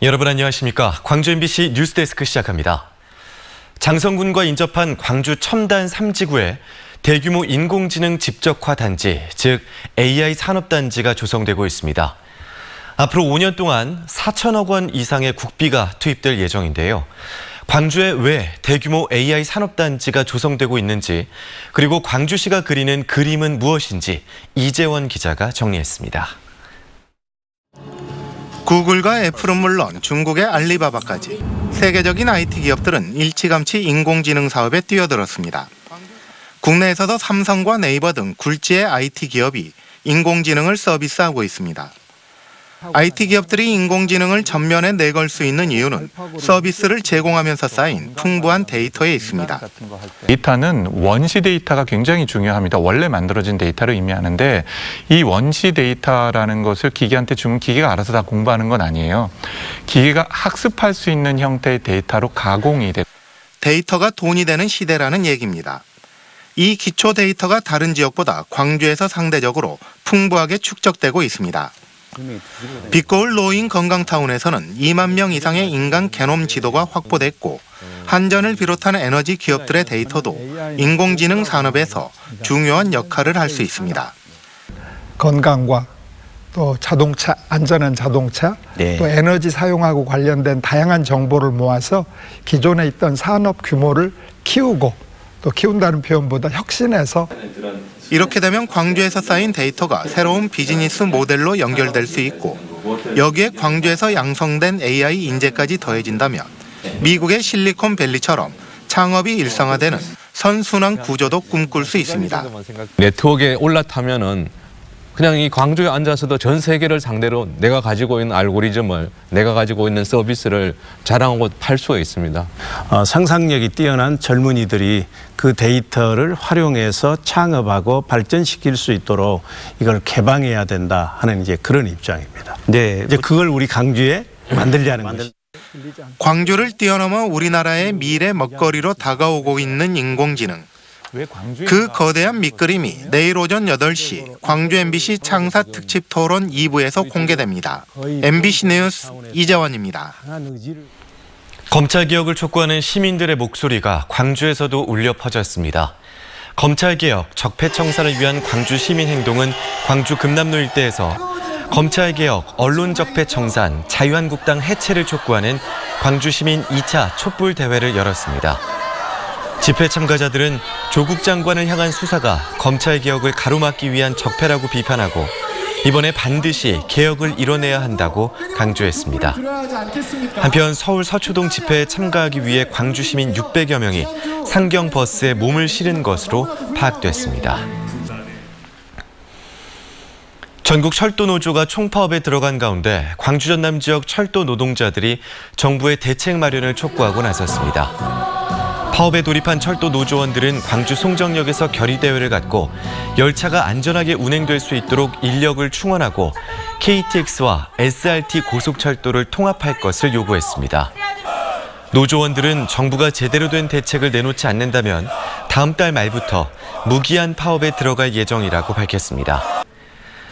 여러분 안녕하십니까? 광주 MBC 뉴스데스크 시작합니다. 장성군과 인접한 광주 첨단 3지구에 대규모 인공지능 집적화 단지, 즉 AI 산업단지가 조성되고 있습니다. 앞으로 5년 동안 4천억 원 이상의 국비가 투입될 예정인데요. 광주에 왜 대규모 AI 산업단지가 조성되고 있는지, 그리고 광주시가 그리는 그림은 무엇인지 이재원 기자가 정리했습니다. 구글과 애플은 물론 중국의 알리바바까지 세계적인 IT 기업들은 일찌감치 인공지능 사업에 뛰어들었습니다. 국내에서도 삼성과 네이버 등 굴지의 IT 기업이 인공지능을 서비스하고 있습니다. IT 기업들이 인공지능을 전면에 내걸 수 있는 이유는 서비스를 제공하면서 쌓인 풍부한 데이터에 있습니다. 데이터는 원시 데이터가 굉장히 중요합니다. 원래 만들어진 데이터를 의미하는데, 이 원시 데이터라는 것을 기계한테 주면 기계가 알아서 다 공부하는 건 아니에요. 기계가 학습할 수 있는 형태의 데이터로 가공이 돼. 데이터가 돈이 되는 시대라는 얘기입니다. 이 기초 데이터가 다른 지역보다 광주에서 상대적으로 풍부하게 축적되고 있습니다. 빛거울 노인 건강타운에서는 2만 명 이상의 인간 게놈 지도가 확보됐고, 한전을 비롯한 에너지 기업들의 데이터도 인공지능 산업에서 중요한 역할을 할 수 있습니다. 건강과 또 자동차, 안전한 자동차, 또 에너지 사용하고 관련된 다양한 정보를 모아서 기존에 있던 산업 규모를 키우고, 또 키운다는 표현보다 혁신해서, 이렇게 되면 광주에서 쌓인 데이터가 새로운 비즈니스 모델로 연결될 수 있고, 여기에 광주에서 양성된 AI 인재까지 더해진다면 미국의 실리콘밸리처럼 창업이 일상화되는 선순환 구조도 꿈꿀 수 있습니다. 네트워크에 올라타면은 그냥 이 광주에 앉아서도 전 세계를 상대로 내가 가지고 있는 알고리즘을, 내가 가지고 있는 서비스를 자랑하고 팔 수가 있습니다. 상상력이 뛰어난 젊은이들이 그 데이터를 활용해서 창업하고 발전시킬 수 있도록 이걸 개방해야 된다 하는 이제 그런 입장입니다. 네, 이제 그걸 우리 광주에 만들자는 것이죠. 광주를 뛰어넘어 우리나라의 미래 먹거리로 다가오고 있는 인공지능. 그 거대한 밑그림이 내일 오전 8시 광주 MBC 창사 특집 토론 2부에서 공개됩니다. MBC 뉴스 이재원입니다. 검찰개혁을 촉구하는 시민들의 목소리가 광주에서도 울려 퍼졌습니다. 검찰개혁, 적폐청산을 위한 광주 시민행동은 광주 금남로 일대에서 검찰개혁, 언론적폐청산, 자유한국당 해체를 촉구하는 광주시민 2차 촛불대회를 열었습니다. 집회 참가자들은 조국 장관을 향한 수사가 검찰개혁을 가로막기 위한 적폐라고 비판하고, 이번에 반드시 개혁을 이뤄내야 한다고 강조했습니다. 한편 서울 서초동 집회에 참가하기 위해 광주 시민 600여 명이 상경 버스에 몸을 실은 것으로 파악됐습니다. 전국 철도노조가 총파업에 들어간 가운데 광주 전남 지역 철도 노동자들이 정부의 대책 마련을 촉구하고 나섰습니다. 파업에 돌입한 철도 노조원들은 광주 송정역에서 결의대회를 갖고 열차가 안전하게 운행될 수 있도록 인력을 충원하고 KTX와 SRT 고속철도를 통합할 것을 요구했습니다. 노조원들은 정부가 제대로 된 대책을 내놓지 않는다면 다음 달 말부터 무기한 파업에 들어갈 예정이라고 밝혔습니다.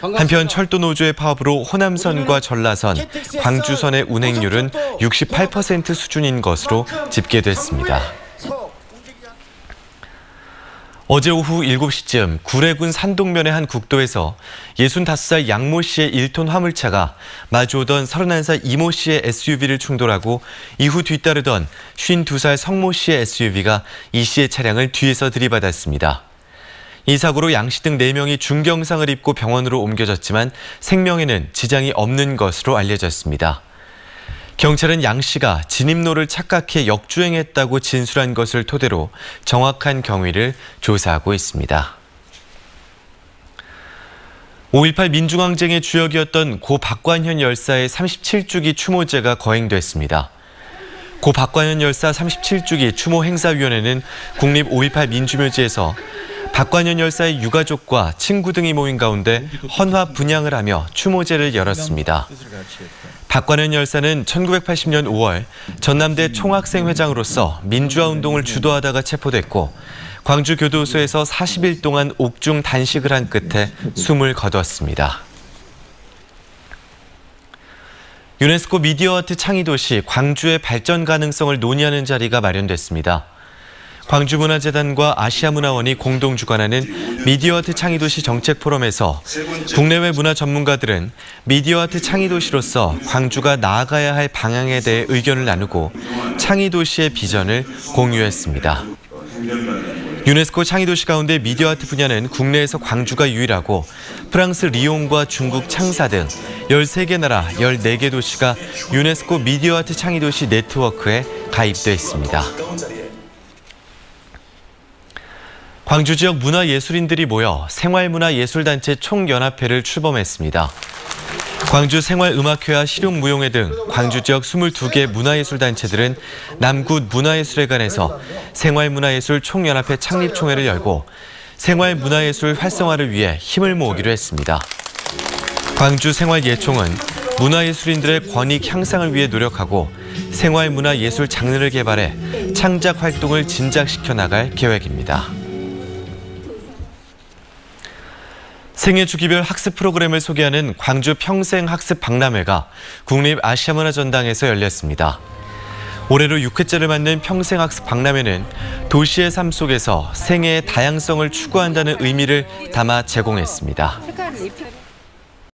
한편 철도노조의 파업으로 호남선과 전라선, 광주선의 운행률은 68% 수준인 것으로 집계됐습니다. 어제 오후 7시쯤 구례군 산동면의 한 국도에서 65살 양모 씨의 1톤 화물차가 마주오던 31살 이모 씨의 SUV를 충돌하고 이후 뒤따르던 52살 성모 씨의 SUV가 이 씨의 차량을 뒤에서 들이받았습니다. 이 사고로 양 씨 등 4명이 중경상을 입고 병원으로 옮겨졌지만 생명에는 지장이 없는 것으로 알려졌습니다. 경찰은 양 씨가 진입로를 착각해 역주행했다고 진술한 것을 토대로 정확한 경위를 조사하고 있습니다. 5.18 민중항쟁의 주역이었던 고 박관현 열사의 37주기 추모제가 거행됐습니다. 고 박관현 열사 37주기 추모행사위원회는 국립 5.18 민주묘지에서 박관현 열사의 유가족과 친구 등이 모인 가운데 헌화 분향을 하며 추모제를 열었습니다. 박관현 열사는 1980년 5월 전남대 총학생회장으로서 민주화 운동을 주도하다가 체포됐고, 광주 교도소에서 40일 동안 옥중 단식을 한 끝에 숨을 거뒀습니다. 유네스코 미디어아트 창의도시 광주의 발전 가능성을 논의하는 자리가 마련됐습니다. 광주문화재단과 아시아문화원이 공동 주관하는 미디어아트 창의도시 정책포럼에서 국내외 문화 전문가들은 미디어아트 창의도시로서 광주가 나아가야 할 방향에 대해 의견을 나누고 창의도시의 비전을 공유했습니다. 유네스코 창의도시 가운데 미디어아트 분야는 국내에서 광주가 유일하고 프랑스 리옹과 중국 창사 등 13개 나라 14개 도시가 유네스코 미디어아트 창의도시 네트워크에 가입돼 있습니다. 광주 지역 문화예술인들이 모여 생활문화예술단체 총연합회를 출범했습니다. 광주 생활음악회와 실용무용회 등 광주 지역 22개 문화예술단체들은 남구 문화예술회관에서 생활문화예술 총연합회 창립총회를 열고 생활문화예술 활성화를 위해 힘을 모으기로 했습니다. 광주 생활예총은 문화예술인들의 권익 향상을 위해 노력하고 생활문화예술 장르를 개발해 창작 활동을 진작시켜 나갈 계획입니다. 생애 주기별 학습 프로그램을 소개하는 광주 평생학습 박람회가 국립아시아문화전당에서 열렸습니다. 올해로 6회째를 맞는 평생학습 박람회는 도시의 삶 속에서 생애의 다양성을 추구한다는 의미를 담아 제공했습니다.